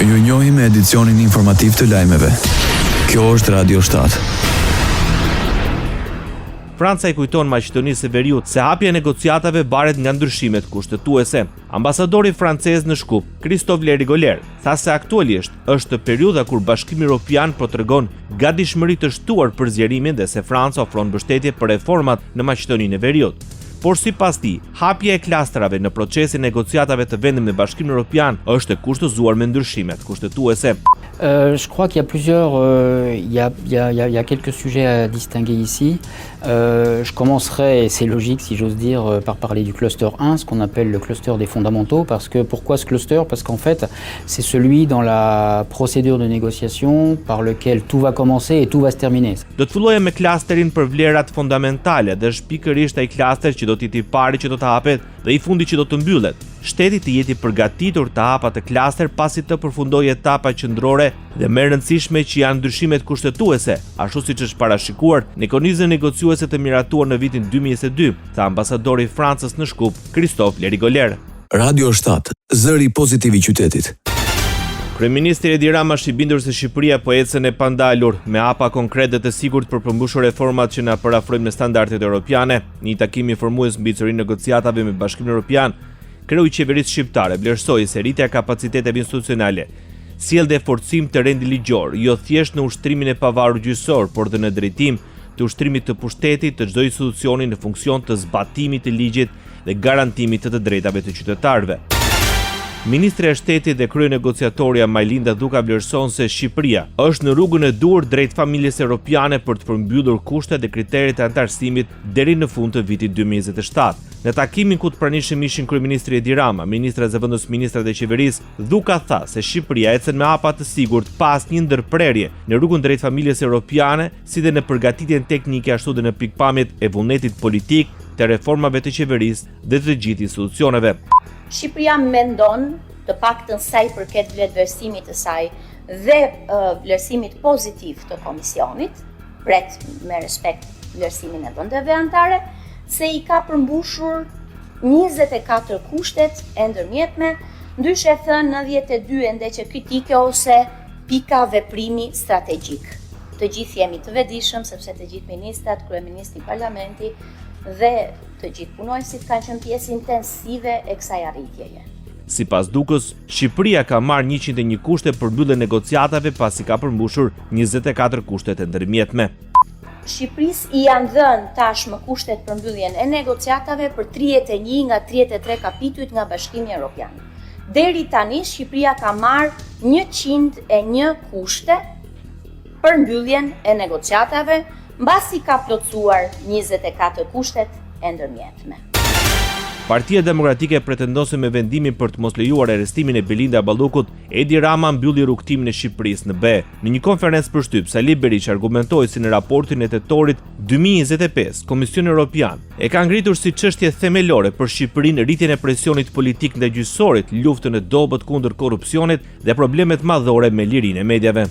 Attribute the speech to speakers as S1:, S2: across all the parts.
S1: Ju njohim me edicionin informativ të lajmeve. Kjo është Radio 7.
S2: Franca i kujton Maqedonisë së Veriut se hapja e negociatave baret nga ndryshimet kushtetuese. Ambasadori francez në Shkup, Christophe Lerigoler, tha se aktualisht është periudha kur Bashkimi Evropian po tregon gatishmëri të shtuar për zgjerimin dhe se Franca ofron mbështetje për reformat në Maqedoninë e Veriut. Por sipas tij, hapja e klastrave në procesin e negociatave të vendit me Bashkimin Evropian është e kushtozuar me ndryshimet kushtetuese.
S3: Je crois qu'il y a plusieurs, il y a quelques sujets à distinguer ici. Je commencerai, et c'est logique si j'ose dire, par parler du cluster 1, ce qu'on appelle le cluster des fondamentaux. Pourquoi ce cluster? Parce qu'en fait, c'est celui dans la procédure de négociation par lequel tout va commencer et tout va se terminer.
S2: Do të filloja me klasterin për vlerat fundamentale dhe është pikërisht ai klaster që do të jetë i pari që do të hapet dhe i fundi që do të mbyllet. Shteti të jeti përgatitur të hapa të klaster pasi të përfundojë etapa qendrore dhe më e rëndësishme që janë ndryshimet kushtetuese, ashtu siç është parashikuar në konizën negociuese të miratuar në vitin 2022, tha ambasadori i Francës në Shkup, Christophe Lerigoler.
S1: Radio 7, zëri pozitiv i qytetit.
S2: Kryeministri Edi Rama është i bindur se Shqipëria po ecën e pandalur me hapa konkrete të sigurt për përmbushur reformat që na parafrojnë me standardet europiane. Në një takim informues mbi çërinë negociatave me Bashkimin Evropian, kreu i qeverisë shqiptare vlerësoi se rritja e kapaciteteve institucionale sjell dhe forcim të rendi ligjor, jo thjesht në ushtrimin e pavarur gjyqësor, por dhe në drejtim të ushtrimit të pushtetit të çdo institucioni në funksion të zbatimit të ligjit dhe garantimit të drejtave të qytetarëve. Ministri e Shtetit dhe kryenegociatorja Majlinda Dhuka vlerëson se Shqipëria është në rrugën e dur drejt familjes europiane për të përmbyllur kushtet dhe kriteret e antarësimit deri në fund të vitit 2027. Në takimin ku të pranishëm ishin kryeministri Edi Rama, ministra e zëvendës ministra dhe qeverisë, Dhuka tha se Shqipëria ecën me hapa të sigurt pas një ndërprerje në rrugën drejt familjes europiane, si dhe në përgatitjen teknike ashtu dhe në pikpamjet e vullnetit politik të reformave të qeverisë dhe të gjithë institucioneve.
S4: Shqipëria mendon, të paktën sa i përket vlerësimit të saj dhe vlerësimit pozitiv të komisionit, pret me respekt vlerësimin e vendeve anëtare, se i ka përmbushur 24 kushtet e ndërmjetme, ndryshe thënë 92 ende që kritike ose pika veprimi strategjik. Të gjithë jemi të vetëdijshëm sepse të gjithë ministrat, kryeministri i parlamenti dhe të gjithë punojësit kanë qenë pjesë intensive e kësaj arritjeje.
S2: Sipas Dukës, Shqipëria ka marrë 101 kushte për mbylljen e negociatave pasi ka përmbushur 24 kushtet e ndërmjetme.
S4: Shqipërisë i janë dhënë tashmë kushtet për mbylljen e negociatave për 31 nga 33 kapitujt nga Bashkimi Evropian. Deri tani Shqipëria ka marrë 101 kushte për mbylljen e negociatave, mbasi ka plotësuar 24 kushtet e ndërmjetme.
S2: Partia Demokratike pretendon se me vendimin për të mos lejuar arrestimin e Belinda Ballukut, Edi Rama mbylli rrugtimin e Shqipërisë në B. Në një konferencë për shtyp, Sali Berisha argumentoi se në raportin e tetorit 2025, Komisioni Evropian e ka ngritur si çështje themelore për Shqipërinë rritjen e presionit politik ndaj gjyqësorit, luftën e dobët kundër korrupsionit dhe problemet madhore me lirinë e medjave.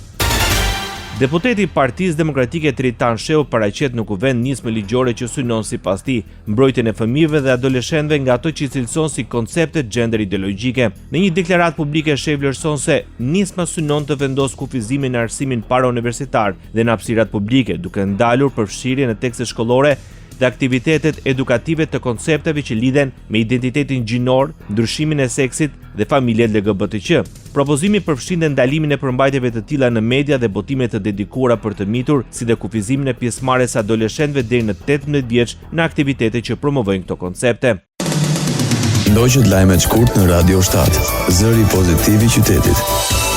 S2: Deputeti i Partisë Demokratike Tritan Sheu paraqet në kuvend nismë ligjore që synon sipas tij mbrojtjen e fëmijëve dhe adoleshentëve nga ato që cilëson si koncepte gender ideologjike. Në një deklaratë publike Sheu vlerëson se nisma synon të vendosë kufizimin në arsimin parauniversitar dhe në hapësirat publike, duke ndalur përfshirjen në tekste shkollore dhe aktivitetet edukative të koncepteve që lidhen me identitetin gjinor, ndryshimin e seksit dhe familjet LGBTQ. Propozimi përfshin dhe ndalimin e përmbajtjeve të tilla në media dhe botimet të dedikuara për të mitur, si dhe kufizimin e pjesëmarrjes adoleshentëve deri në 18 vjeç në aktivitete që promovojnë këto koncepte.
S1: Ndoqët lajmet shkurt në Radio 7, zëri pozitiv i qytetit.